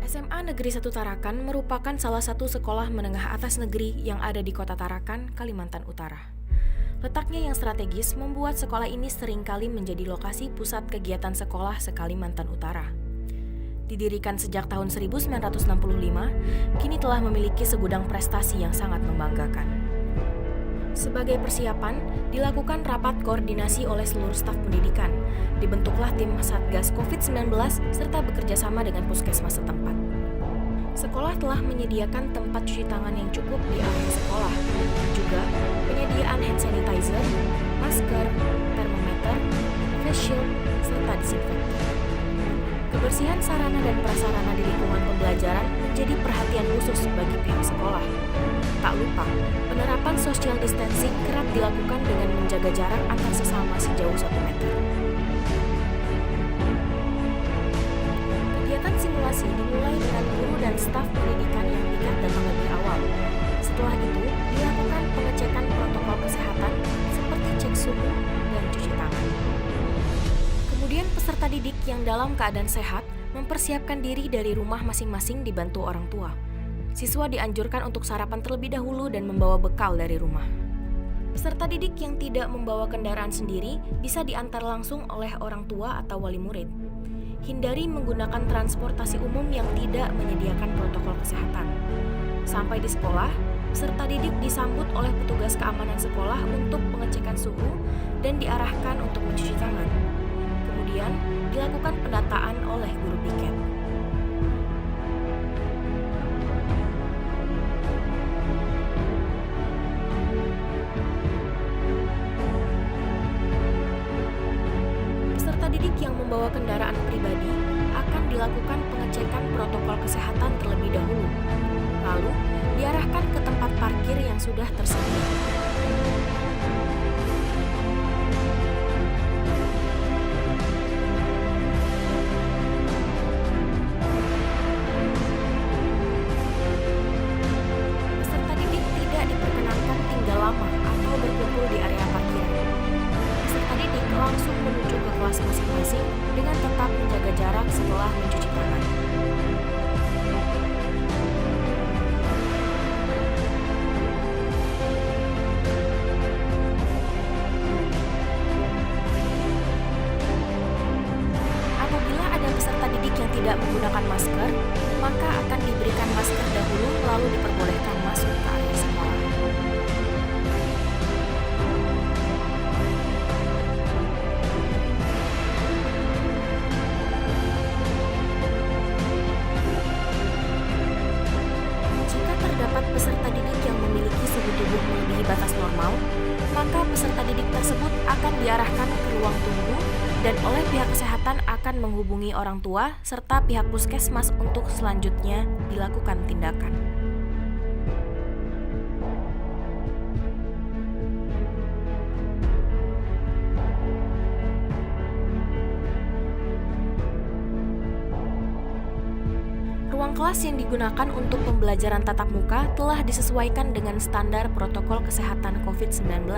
SMA Negeri 1 Tarakan merupakan salah satu sekolah menengah atas negeri yang ada di Kota Tarakan, Kalimantan Utara. Letaknya yang strategis membuat sekolah ini seringkali menjadi lokasi pusat kegiatan sekolah se-Kalimantan Utara. Didirikan sejak tahun 1965, kini telah memiliki segudang prestasi yang sangat membanggakan. Sebagai persiapan, dilakukan rapat koordinasi oleh seluruh staf pendidikan. Dibentuklah tim Satgas COVID-19 serta bekerjasama dengan puskesmas setempat. Sekolah telah menyediakan tempat cuci tangan yang cukup di area sekolah, juga penyediaan hand sanitizer, masker, termometer, face shield, serta disinfektan. Kebersihan sarana dan prasarana di lingkungan pembelajaran menjadi perhatian khusus bagi pihak sekolah. Tak lupa, penerapan social distancing kerap dilakukan dengan menjaga jarak antar sesama sejauh 1 meter. Kegiatan simulasi dimulai dengan guru dan staf pendidikan yang dikat datang lebih awal. Setelah itu, dilakukan pengecekan protokol kesehatan seperti cek suhu dan cuci tangan. Kemudian peserta didik yang dalam keadaan sehat mempersiapkan diri dari rumah masing-masing dibantu orang tua. Siswa dianjurkan untuk sarapan terlebih dahulu dan membawa bekal dari rumah. Peserta didik yang tidak membawa kendaraan sendiri bisa diantar langsung oleh orang tua atau wali murid. Hindari menggunakan transportasi umum yang tidak menyediakan protokol kesehatan. Sampai di sekolah, peserta didik disambut oleh petugas keamanan sekolah untuk pengecekan suhu dan diarahkan untuk mencuci tangan. Kemudian, dilakukan pendataan oleh guru piket. Peserta didik yang membawa kendaraan pribadi akan dilakukan pengecekan protokol kesehatan terlebih dahulu. Lalu, diarahkan ke tempat parkir yang sudah tersedia. Peserta didik tidak diperkenankan tinggal lama atau berkumpul di area parkir. Peserta didik langsung menuju ke kelas masing-masing dengan tetap menjaga jarak setelah mencuci tangan. Apabila ada peserta didik yang tidak menggunakan masker, maka akan diberikan masker dahulu lalu diperbolehkan masuk ke area sekolah. Jika terdapat peserta didik yang memiliki suhu tubuh melebihi batas normal, maka peserta didik tersebut akan diarahkan ke ruang tunggu dan oleh pihak kesehatan akan menghubungi orang tua serta pihak puskesmas untuk selanjutnya dilakukan tindakan. Ruang kelas yang digunakan untuk pembelajaran tatap muka telah disesuaikan dengan standar protokol kesehatan COVID-19,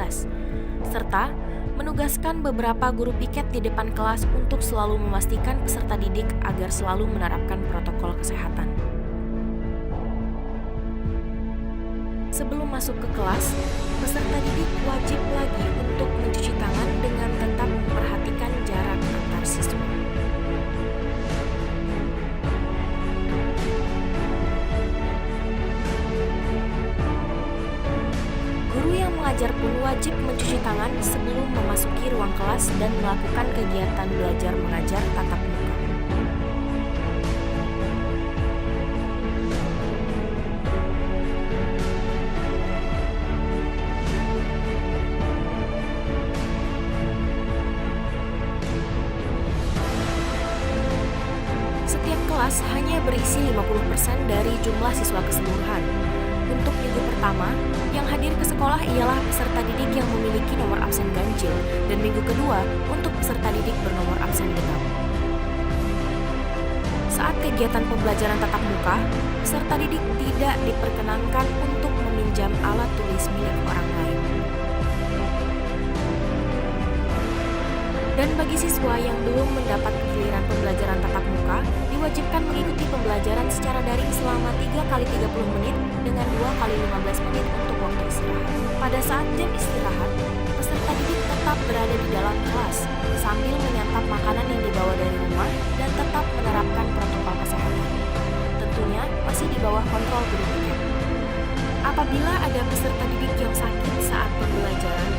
serta menugaskan beberapa guru piket di depan kelas untuk selalu memastikan peserta didik agar selalu menerapkan protokol kesehatan. Sebelum masuk ke kelas, peserta didik wajib lagi untuk mencuci tangan dengan tetap memperhatikan jarak antar siswa. Guru yang mengajar pun wajib mencuci tangan sebelum memasuki ruang kelas dan melakukan kegiatan belajar mengajar tatap muka. Setiap kelas hanya berisi 50% dari jumlah siswa keseluruhan. Untuk minggu pertama, yang hadir ke sekolah ialah peserta didik yang memiliki nomor absen ganjil, dan minggu kedua untuk peserta didik bernomor absen genap. Saat kegiatan pembelajaran tatap muka, peserta didik tidak diperkenankan untuk meminjam alat tulis milik orang lain. Dan bagi siswa yang belum mendapat giliran pembelajaran tatap muka, diwajibkan mengikuti pembelajaran pembelajaran secara daring selama 3 kali 30 menit dengan 2 kali 15 menit untuk waktu istirahat. Pada saat jam istirahat, peserta didik tetap berada di dalam kelas sambil menyantap makanan yang dibawa dari rumah dan tetap menerapkan protokol kesehatan. Tentunya masih di bawah kontrol guru piket. Apabila ada peserta didik yang sakit saat pembelajaran,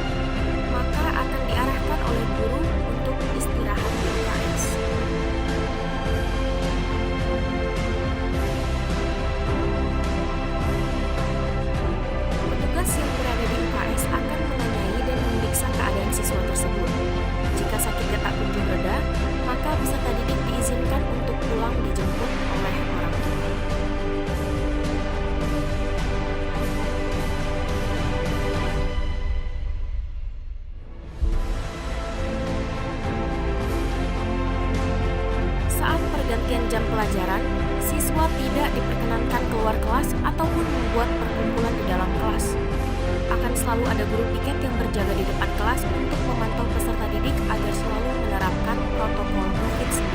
maka akan diarahkan oleh guru untuk istirahat di UKS. Petugas yang berada di UKS akan menanyai dan memeriksa keadaan siswa tersebut. Jika sakitnya tak kunjung reda, maka peserta didik diizinkan untuk pulang dijemput oleh orang tua. Saat pergantian jam pelajaran, siswa tidak diperkenankan keluar kelas ataupun membuat perkumpulan di dalam kelas. Akan selalu ada guru piket yang berjaga di depan kelas untuk memantau peserta didik agar selalu menerapkan protokol COVID-19.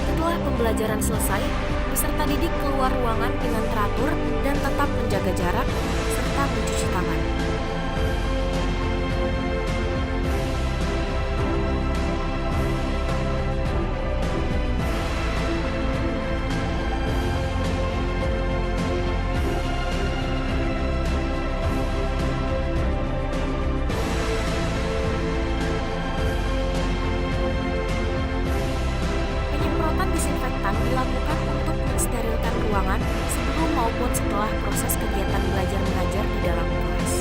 Setelah pembelajaran selesai, peserta didik keluar ruangan dengan teratur dan tetap menjaga jarak serta mencuci tangan. Penyemprotan disinfektan dilakukan untuk mensterilkan ruangan sebelum maupun setelah proses kegiatan belajar mengajar di dalam kelas.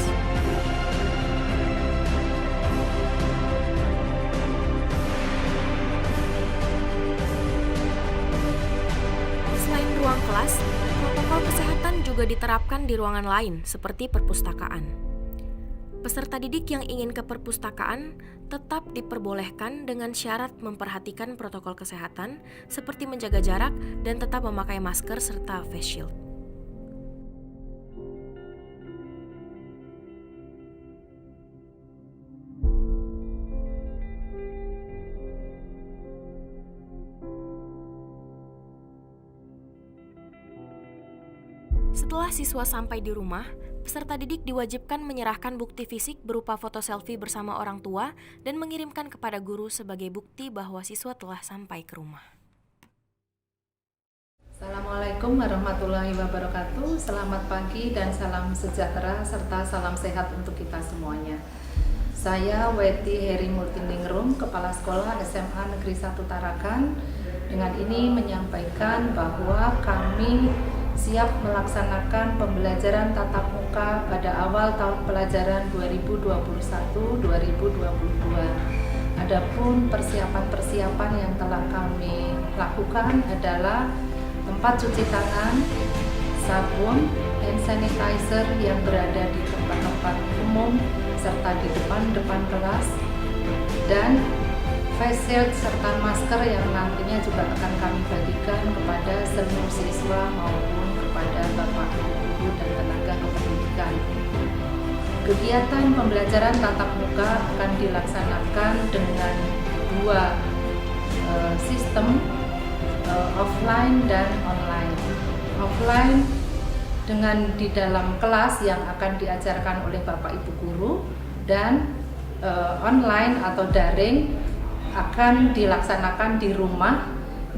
Selain ruang kelas, protokol kesehatan juga diterapkan di ruangan lain seperti perpustakaan. Peserta didik yang ingin ke perpustakaan tetap diperbolehkan dengan syarat memperhatikan protokol kesehatan seperti menjaga jarak dan tetap memakai masker serta face shield. Setelah siswa sampai di rumah, peserta didik diwajibkan menyerahkan bukti fisik berupa foto selfie bersama orang tua dan mengirimkan kepada guru sebagai bukti bahwa siswa telah sampai ke rumah. Assalamualaikum warahmatullahi wabarakatuh. Selamat pagi dan salam sejahtera serta salam sehat untuk kita semuanya. Saya Weti Heri Murtiningrum, Kepala Sekolah SMA Negeri 1 Tarakan. Dengan ini menyampaikan bahwa kami siap melaksanakan pembelajaran tatap muka pada awal tahun pelajaran 2021-2022. Adapun persiapan-persiapan yang telah kami lakukan adalah tempat cuci tangan, sabun, hand sanitizer yang berada di tempat-tempat umum serta di depan kelas, dan face shield serta masker yang nantinya juga akan kami bagikan kepada seluruh siswa maupun kepada Bapak Guru dan tenaga kependidikan. Kegiatan pembelajaran tatap muka akan dilaksanakan dengan dua sistem, offline dan online. Offline dengan di dalam kelas yang akan diajarkan oleh Bapak Ibu Guru, dan online atau daring akan dilaksanakan di rumah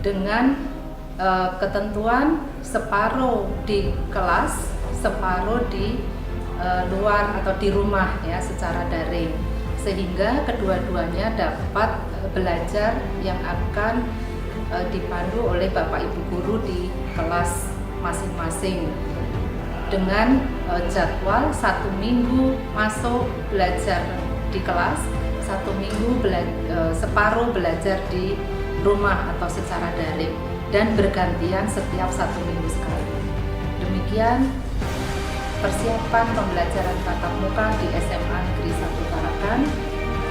dengan ketentuan separuh di kelas, separuh di luar atau di rumah ya secara daring, sehingga kedua-duanya dapat belajar yang akan dipandu oleh Bapak Ibu Guru di kelas masing-masing dengan jadwal 1 minggu masuk belajar di kelas, 1 minggu separuh belajar di rumah atau secara daring, dan bergantian setiap 1 minggu sekali. Demikian persiapan pembelajaran tatap muka di SMA Negeri 1 Tarakan.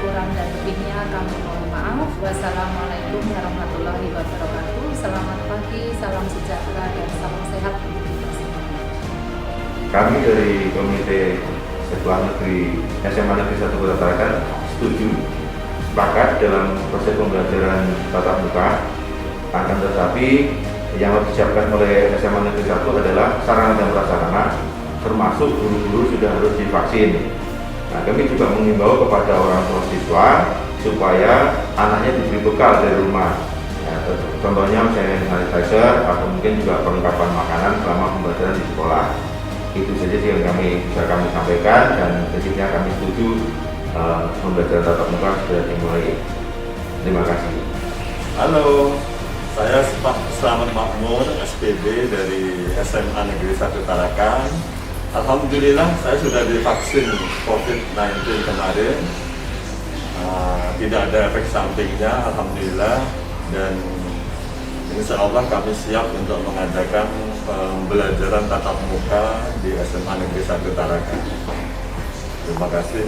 Kurang dan lebihnya kami mohon maaf. Wassalamualaikum warahmatullahi wabarakatuh. Selamat pagi. salam sejahtera dan salam sehat untuk kita semua. Kami dari Komite Sekolah Negeri SMA Negeri 1 Kota Tarakan setuju, sepakat dalam proses pembelajaran tatap muka. Akan tetapi yang harus disiapkan oleh SMA Negeri 1 adalah sarana dan prasarana, termasuk guru-guru sudah harus divaksin. Nah, kami juga mengimbau kepada orang tua siswa supaya anaknya diberi bekal dari rumah. Ya, contohnya misalnya sanitizer atau mungkin juga perlengkapan makanan selama pembelajaran di sekolah. Itu saja sih yang bisa kami sampaikan, dan prinsipnya kami setuju pembelajaran tatap muka sudah dimulai. Terima kasih. Halo, saya Selamat Makmur, SPB dari SMA Negeri 1 Tarakan. Alhamdulillah saya sudah divaksin COVID-19 kemarin. Tidak ada efek sampingnya, alhamdulillah, dan insya Allah kami siap untuk mengadakan pembelajaran tatap muka di SMA Negeri 1 Tarakan. Terima kasih.